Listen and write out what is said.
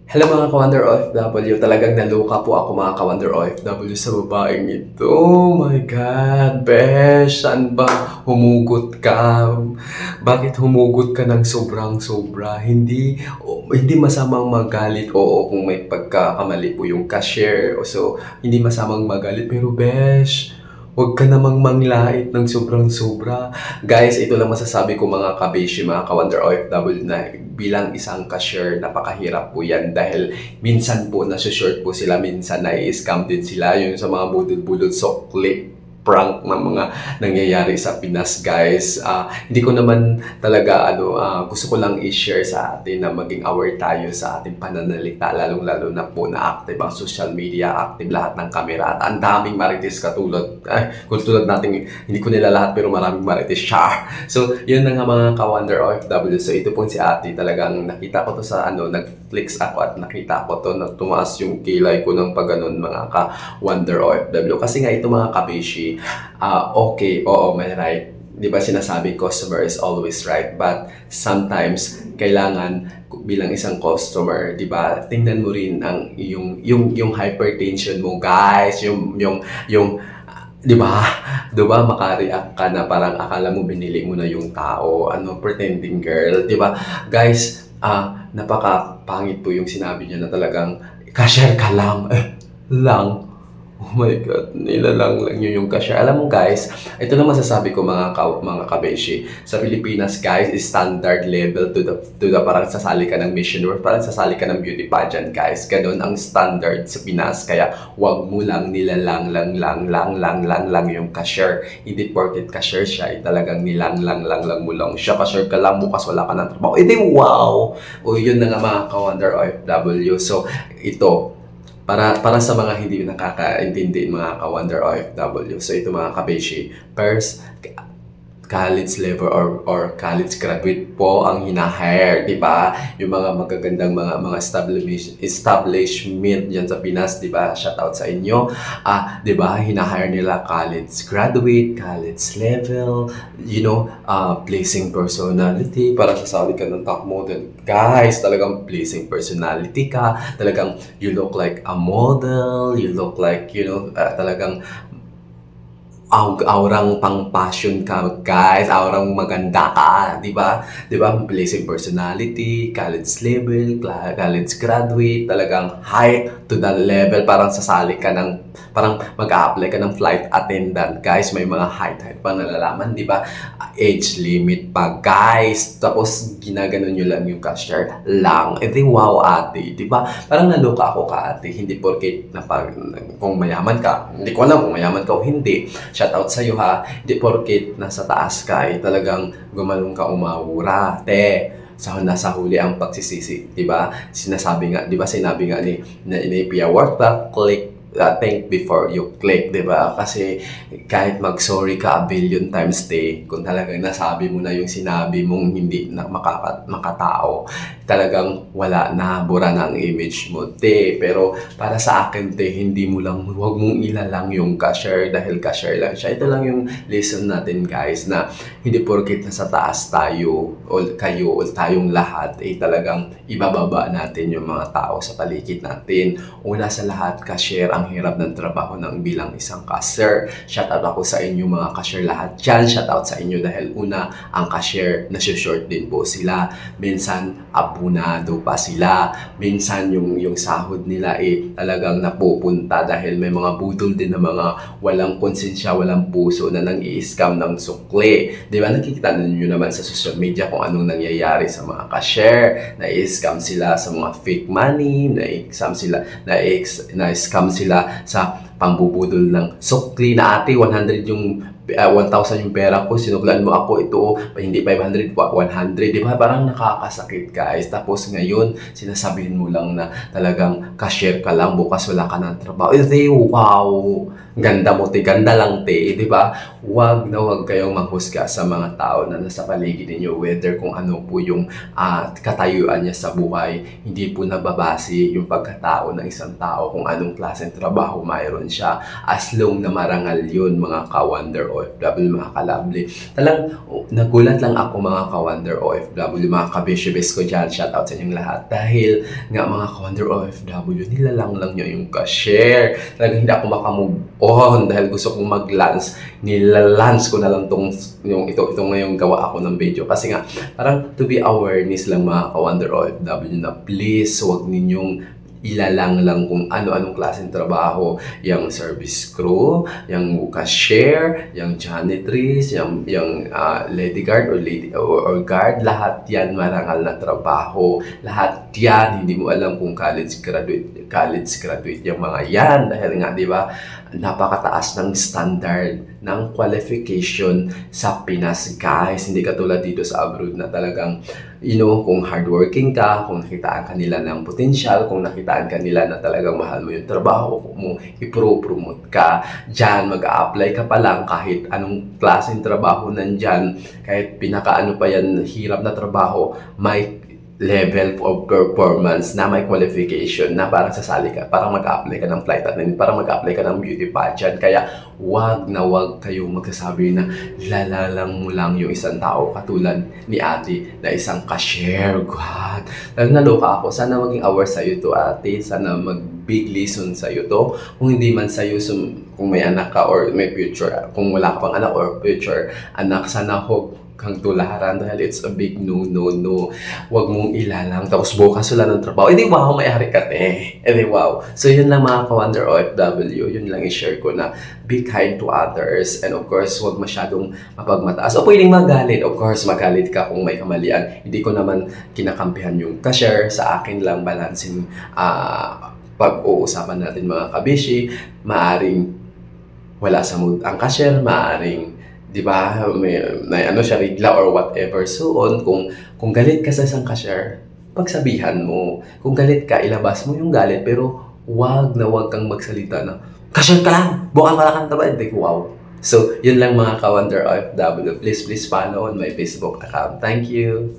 Hello mga ka-Wonder OFW, talagang naloka po ako mga ka-Wonder OFW sa babaeng ito. Oh my God, besh, saan ba humugot ka? Bakit humugot ka ng sobrang-sobra? Hindi masamang magalit, oo, kung may pagkakamali po yung cashier. So, hindi masamang magalit, pero besh, huwag ka namang manglait ng sobrang-sobra. Guys, ito lang masasabi ko mga kabeshi, mga ka-Wonder OFW na bilang isang cashier, napakahirap po yan dahil minsan po nasa-short po sila, minsan nai-scam din sila yung sa mga budol-budol sokli prank na mga nangyayari sa Pinas, guys. Hindi ko naman talaga gusto ko lang i-share sa atin na maging aware tayo sa ating pananalita, lalong-lalo na po na active ang social media, active lahat ng kamera at ang daming marites katulad natin, hindi ko nila lahat pero maraming marites siya. So, yun na nga mga ka-Wonder OFW. So, ito po si ate, talagang nakita ko to sa nag-flex ako at nakita ko to na tumaas yung kilay ko ng pagganon mga ka-Wonder OFW. Kasi nga ito mga kabeshi, okay, oo, may right. Di ba sinasabi, customer is always right. But sometimes, kailangan bilang isang customer, di ba, tingnan mo rin ang yung hypertension mo, guys. Di ba? Di ba makareact ka na parang akala mo binili mo na yung tao, pretending girl, di ba? Guys, napakapangit po yung sinabi niya na talagang cashier ka lang. Lang. Oh my God, nilalang lang yun yung cashier. Alam mo guys, ito na masasabi ko mga kabeshi. Sa Pilipinas guys, standard level to the parang sasali ka ng mission or parang sasali ka ng beauty pageant guys. Ganon ang standard sa Pinas. Kaya wag mo lang nilalang lang yung cashier. Hindi porket cashier siya, talagang nilang mo lang siya. Cashier ka lang, bukas wala ka ng trabaho. Edi wow! O yun na nga mga ka-Wonder OFW. So ito, para sa mga hindi nakakaintindi mga ka-Wonder OFW. So ito mga kabeshi, first, college level or college graduate po ang hina-hire, di ba? Yung mga magagandang mga establishment diyan sa Pinas, di ba? Shout out sa inyo. Di ba? Hina-hire nila college graduate, college level, pleasing personality para sasali ka ng top model. Guys, talagang pleasing personality ka. Talagang you look like a model, you look like, talagang aurang pang passion ka, guys. Aurang maganda ka, di ba? Di ba? Pleasing personality, college level, college graduate, talagang high to the level. Parang sasali ka parang mag-a-apply ka ng flight attendant, guys. May mga height pa nalalaman, di ba? Age limit pa, guys. Tapos, ginaganon nyo lang yung cashier lang. Di wow, ate, di ba? Parang naloka ako ka, ate. Hindi porket kung mayaman ka, hindi ko alam kung mayaman ka o hindi. Shout out sa'yo ha. Di porket nasa taas ka talagang gumalong ka umawura. Nasa huli ang pagsisisi, di ba? Sinabi nga ni Pia Warta, click think before you click, di ba? Kasi kahit mag-sorry ka a billion times kung talagang nasabi mo na yung sinabi mong hindi na makatao, talagang wala na, bura na ang image mo, Pero para sa akin, huwag mong ilalang yung cashier dahil cashier lang siya. Ito lang yung lesson natin, guys, na hindi porket nasa taas tayo o kayo o tayong lahat, talagang ibababa natin yung mga tao sa paligid natin. Una sa lahat, cashier, ang hirap ng trabaho ng bilang isang cashier. Shout out ako sa inyo mga cashier lahat dyan. Shout out sa inyo dahil una, ang cashier, nasi-short din po sila. Minsan, abunado pa sila. Minsan, yung sahod nila talagang napupunta dahil may mga budol din na mga walang konsensya, walang puso na nang-i-scam ng sukli. Di ba? Nakikita ninyo naman sa social media kung anong nangyayari sa mga cashier. Na-i-scam sila sa mga fake money, na-scam sila sa pangbubudol ng sukli na ate, 100 yung 1,000 yung pera ko, sinuklan mo ako, ito hindi 500, 100, di ba? Parang nakakasakit, guys. Tapos ngayon, sinasabihin mo lang na talagang cashier ka lang, bukas wala ka ng trabaho. Wow! ganda mo te, ganda lang te, di ba? Huwag na huwag kayong manghusga sa mga tao na nasa paligid ninyo, whether kung ano po yung katayuan niya sa buhay. Hindi po nababase yung pagkatao ng isang tao kung anong klaseng trabaho mayroon siya. As long na marangal yun, mga ka-Wonder OFW, mga ka-lovely. Talang nagulat lang ako, mga ka-Wonder OFW, mga ka-bishobes ko dyan, shout out sa inyong lahat. Dahil nga mga ka-Wonder OFW, nilalang lang nyo yung ka-share. Talagang hindi ako makamove on dahil gusto kong mag-lance. Nilalance ko na lang ito ngayong gawa ako ng video. Kasi nga, parang to be awareness lang mga ka-Wonder OFW na please, huwag ninyong ilalang lang kung ano-anong klaseng trabaho, yung service crew, yung cashier, yung janitress, yung lady guard or guard, lahat yan marangal na trabaho. Lahat yan, hindi mo alam kung college graduate yung mga yan. Dahil nga, di ba, napakataas ng standard ng qualification sa Pinas, guys. Hindi katulad dito sa abroad na talagang, kung hardworking ka, kung nakitaan ka nila ng potential, kung nakitaan ka nila na talagang mahal mo yung trabaho mo, i-promote ka. Diyan, mag-a-apply ka pa lang kahit anong klaseng trabaho nandyan, kahit pinakaano pa yan, hirap na trabaho, may level of performance na may qualification na parang sasali ka, parang mag-apply ka ng flight attendant, parang mag-apply ka ng beauty pageant. Kaya wag na wag kayong magsasabi na lalalang mo lang yung isang tao katulad ni ate na isang cashier. God, naloka ako. Sana maging aware sa'yo to, ate. Sana mag-big lesson sa'yo to. Kung hindi man sa'yo, kung may anak ka or may future, kung wala ka pang anak or future anak, sana kang tularan dahil it's a big no. Huwag mong ilalang. Tapos bukas wala ng trabaho. Edi wow, may-ari ka te. Edi wow. So yun lang mga ka-Wonder OFW. Yun lang i-share ko na be kind to others. And of course, huwag masyadong mapagmataas. O pwedeng magalit. Of course, magalit ka kung may kamalian. Hindi ko naman kinakampihan yung ka-share. Sa akin lang balansin pag-uusapan natin mga kabishi. Maaring wala sa mood ang cashier, maaring, di ba, may ano siya, rigla or whatever. So on, kung galit ka sa isang cashier, pagsabihan mo. Kung galit ka, ilabas mo yung galit, pero wag kang magsalita na, cashier ka lang, buka ka lang trabaho. Wow. So, yun lang mga ka-Wonder OFW. Please follow on my Facebook account. Thank you.